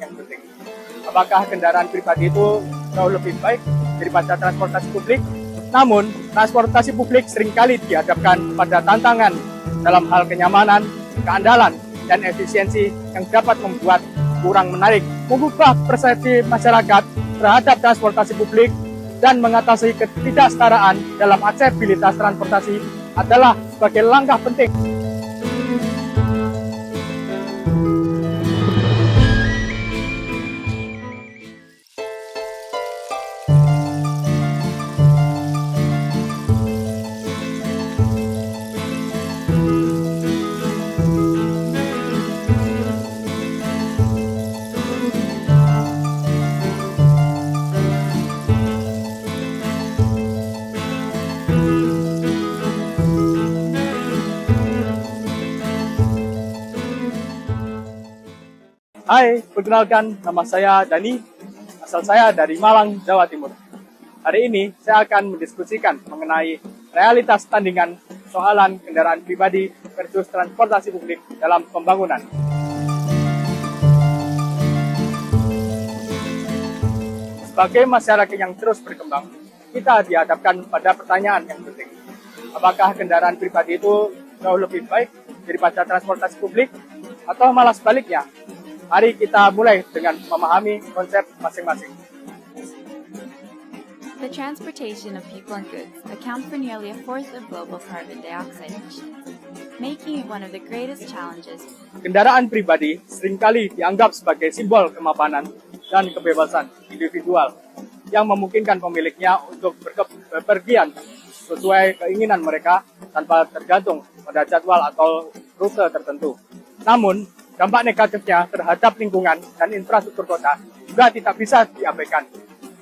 yang penting. Apakah kendaraan pribadi itu jauh lebih baik daripada transportasi publik? Namun, transportasi publik seringkali dihadapkan pada tantangan dalam hal kenyamanan, keandalan, dan efisiensi yang dapat membuat kurang menarik, mengubah persepsi masyarakat terhadap transportasi publik, dan mengatasi ketidaksetaraan dalam aksesibilitas transportasi adalah sebagai langkah penting. Hai, perkenalkan, nama saya Dani, asal saya dari Malang, Jawa Timur. Hari ini saya akan mendiskusikan mengenai realitas tandingan soalan kendaraan pribadi versus transportasi publik dalam pembangunan. Sebagai masyarakat yang terus berkembang, kita dihadapkan pada pertanyaan yang penting. Apakah kendaraan pribadi itu jauh lebih baik daripada transportasi publik? Atau malah sebaliknya? Mari kita mulai dengan memahami konsep masing-masing. The transportation of people and goods account for nearly a fourth of global carbon dioxide emissions, making it one of the greatest challenges. Kendaraan pribadi seringkali dianggap sebagai simbol kemapanan dan kebebasan individual yang memungkinkan pemiliknya untuk berpergian sesuai keinginan mereka tanpa tergantung pada jadwal atau rute tertentu. Namun, dampak negatifnya terhadap lingkungan dan infrastruktur kota juga tidak bisa diabaikan.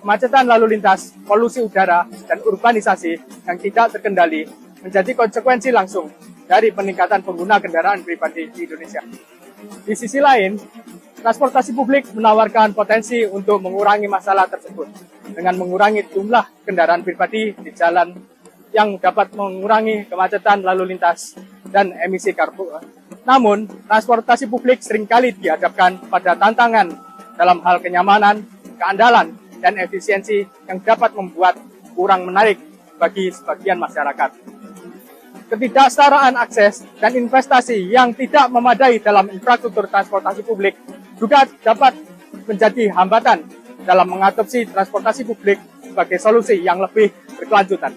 Kemacetan lalu lintas, polusi udara, dan urbanisasi yang tidak terkendali menjadi konsekuensi langsung dari peningkatan pengguna kendaraan pribadi di Indonesia. Di sisi lain, transportasi publik menawarkan potensi untuk mengurangi masalah tersebut dengan mengurangi jumlah kendaraan pribadi di jalan yang dapat mengurangi kemacetan lalu lintas dan emisi karbon. Namun, transportasi publik seringkali dihadapkan pada tantangan dalam hal kenyamanan, keandalan, dan efisiensi yang dapat membuat kurang menarik bagi sebagian masyarakat. Ketidaksetaraan akses dan investasi yang tidak memadai dalam infrastruktur transportasi publik juga dapat menjadi hambatan dalam mengadopsi transportasi publik sebagai solusi yang lebih berkelanjutan.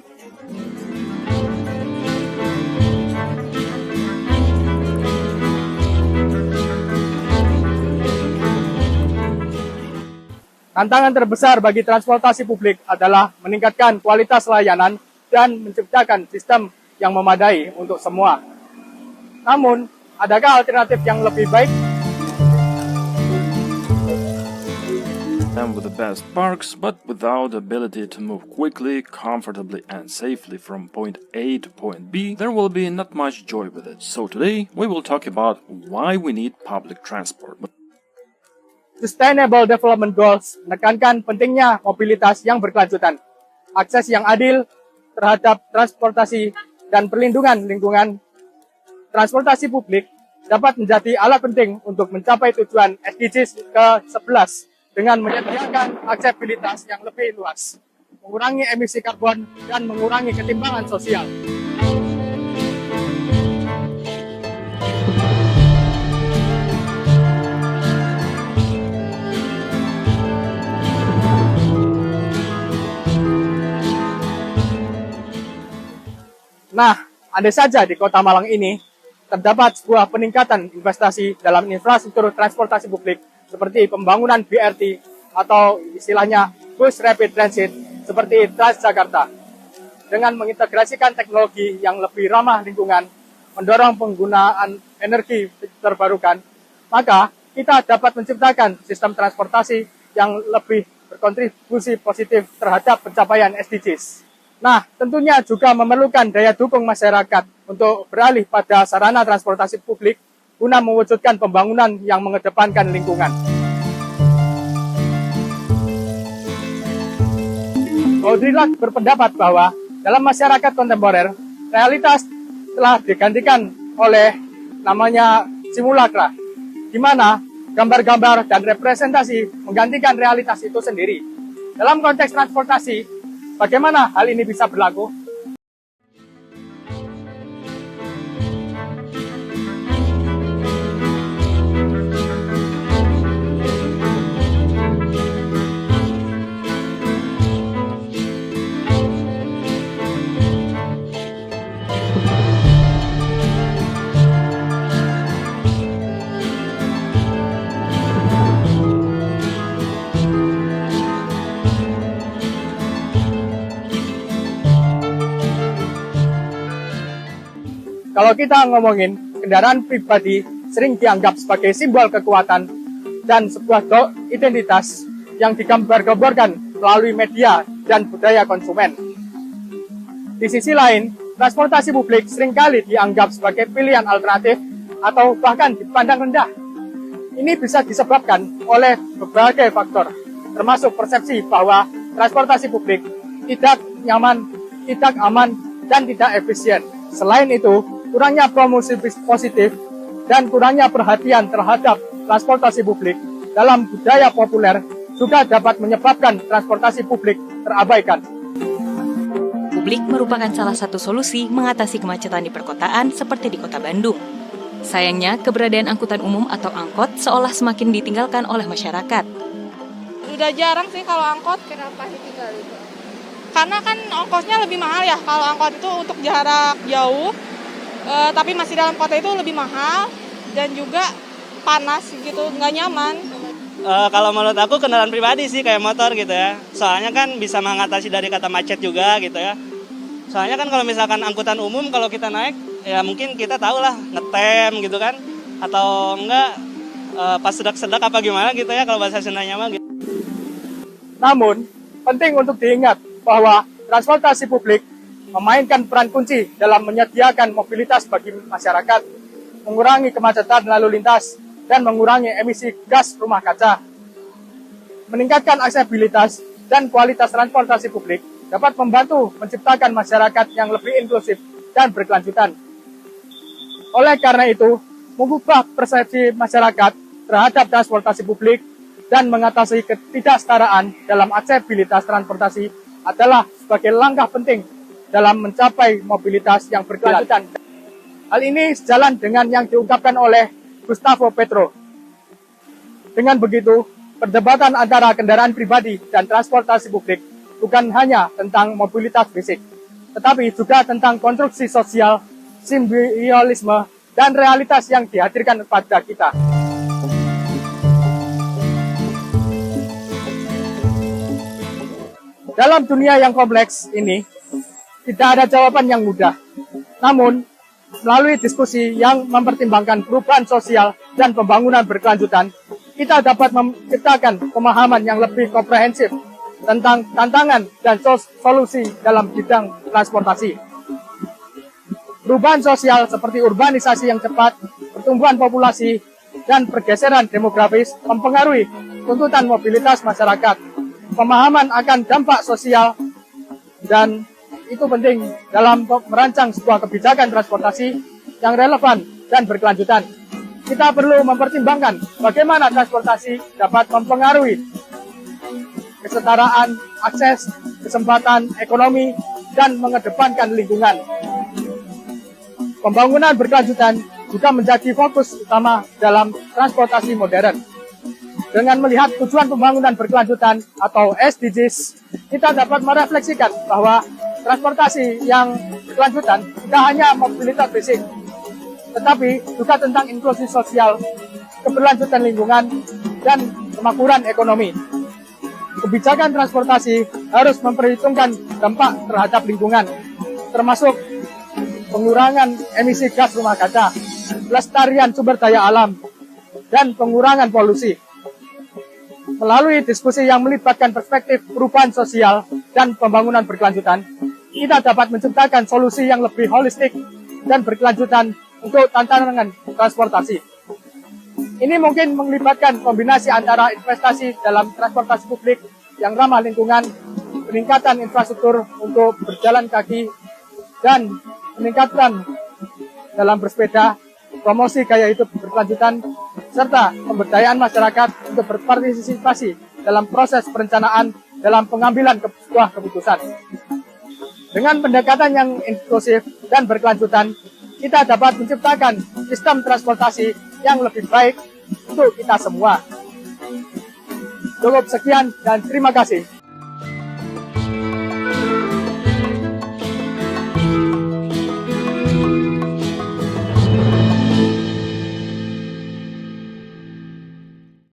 Tantangan terbesar bagi transportasi publik adalah meningkatkan kualitas layanan dan menciptakan sistem yang memadai untuk semua. Namun, adakah alternatif yang lebih baik? And with the best parks, but without the ability to move quickly, comfortably and safely from point A to point B, there will be not much joy with it. So today, we will talk about why we need public transport. Sustainable Development Goals menekankan pentingnya mobilitas yang berkelanjutan, akses yang adil terhadap transportasi, dan perlindungan lingkungan. Transportasi publik dapat menjadi alat penting untuk mencapai tujuan SDGs ke-11 dengan menyediakan aksesibilitas yang lebih luas, mengurangi emisi karbon, dan mengurangi ketimpangan sosial. Nah, andai saja di Kota Malang ini terdapat sebuah peningkatan investasi dalam infrastruktur transportasi publik seperti pembangunan BRT atau istilahnya Bus Rapid Transit seperti Transjakarta. Dengan mengintegrasikan teknologi yang lebih ramah lingkungan, mendorong penggunaan energi terbarukan, maka kita dapat menciptakan sistem transportasi yang lebih berkontribusi positif terhadap pencapaian SDGs. Nah, tentunya juga memerlukan daya dukung masyarakat untuk beralih pada sarana transportasi publik guna mewujudkan pembangunan yang mengedepankan lingkungan. Baudrillard berpendapat bahwa dalam masyarakat kontemporer, realitas telah digantikan oleh namanya simulakra, di mana gambar-gambar dan representasi menggantikan realitas itu sendiri. Dalam konteks transportasi, bagaimana hal ini bisa berlaku? Kalau kita ngomongin, kendaraan pribadi sering dianggap sebagai simbol kekuatan dan sebuah identitas yang digambar-gambarkan melalui media dan budaya konsumen. Di sisi lain, transportasi publik seringkali dianggap sebagai pilihan alternatif atau bahkan dipandang rendah. Ini bisa disebabkan oleh berbagai faktor, termasuk persepsi bahwa transportasi publik tidak nyaman, tidak aman, dan tidak efisien. Selain itu, kurangnya promosi positif dan kurangnya perhatian terhadap transportasi publik dalam budaya populer juga dapat menyebabkan transportasi publik terabaikan. Publik merupakan salah satu solusi mengatasi kemacetan di perkotaan seperti di kota Bandung. Sayangnya, keberadaan angkutan umum atau angkot seolah semakin ditinggalkan oleh masyarakat. Udah jarang sih kalau angkot. Kenapa ditinggal itu? Karena kan ongkosnya lebih mahal ya. Kalau angkot itu untuk jarak jauh, tapi masih dalam kota itu lebih mahal dan juga panas gitu, nggak nyaman. Kalau menurut aku kendaraan pribadi sih kayak motor gitu ya. Soalnya kan bisa mengatasi dari kata macet juga gitu ya. Soalnya kan kalau misalkan angkutan umum kalau kita naik ya mungkin kita tahu lah ngetem gitu kan. Atau enggak pas sedak-sedak apa gimana gitu ya kalau bahasa Sundanya mah gitu. Namun, penting untuk diingat bahwa transportasi publik memainkan peran kunci dalam menyediakan mobilitas bagi masyarakat, mengurangi kemacetan lalu lintas, dan mengurangi emisi gas rumah kaca. Meningkatkan aksesibilitas dan kualitas transportasi publik dapat membantu menciptakan masyarakat yang lebih inklusif dan berkelanjutan. Oleh karena itu, mengubah persepsi masyarakat terhadap transportasi publik dan mengatasi ketidaksetaraan dalam aksesibilitas transportasi adalah sebagai langkah penting dalam mencapai mobilitas yang berkelanjutan. Hal ini sejalan dengan yang diungkapkan oleh Gustavo Petro. Dengan begitu, perdebatan antara kendaraan pribadi dan transportasi publik bukan hanya tentang mobilitas fisik, tetapi juga tentang konstruksi sosial, simbiolisme, dan realitas yang dihadirkan pada kita. Dalam dunia yang kompleks ini, tidak ada jawaban yang mudah. Namun, melalui diskusi yang mempertimbangkan perubahan sosial dan pembangunan berkelanjutan, kita dapat menciptakan pemahaman yang lebih komprehensif tentang tantangan dan solusi dalam bidang transportasi. Perubahan sosial seperti urbanisasi yang cepat, pertumbuhan populasi, dan pergeseran demografis mempengaruhi tuntutan mobilitas masyarakat. Pemahaman akan dampak sosial dan itu penting dalam merancang sebuah kebijakan transportasi yang relevan dan berkelanjutan. Kita perlu mempertimbangkan bagaimana transportasi dapat mempengaruhi kesetaraan, akses, kesempatan ekonomi, dan mengedepankan lingkungan. Pembangunan berkelanjutan juga menjadi fokus utama dalam transportasi modern. Dengan melihat tujuan pembangunan berkelanjutan atau SDGs, kita dapat merefleksikan bahwa transportasi yang berkelanjutan tidak hanya mobilitas fisik, tetapi juga tentang inklusi sosial, keberlanjutan lingkungan, dan kemakmuran ekonomi. Kebijakan transportasi harus memperhitungkan dampak terhadap lingkungan, termasuk pengurangan emisi gas rumah kaca, pelestarian sumber daya alam, dan pengurangan polusi. Melalui diskusi yang melibatkan perspektif perubahan sosial dan pembangunan berkelanjutan, kita dapat menciptakan solusi yang lebih holistik dan berkelanjutan untuk tantangan transportasi. Ini mungkin melibatkan kombinasi antara investasi dalam transportasi publik yang ramah lingkungan, peningkatan infrastruktur untuk berjalan kaki, dan peningkatan dalam bersepeda, promosi gaya hidup berkelanjutan, serta pemberdayaan masyarakat untuk berpartisipasi dalam proses perencanaan dalam pengambilan sebuah keputusan. Dengan pendekatan yang inklusif dan berkelanjutan, kita dapat menciptakan sistem transportasi yang lebih baik untuk kita semua. Cukup sekian dan terima kasih.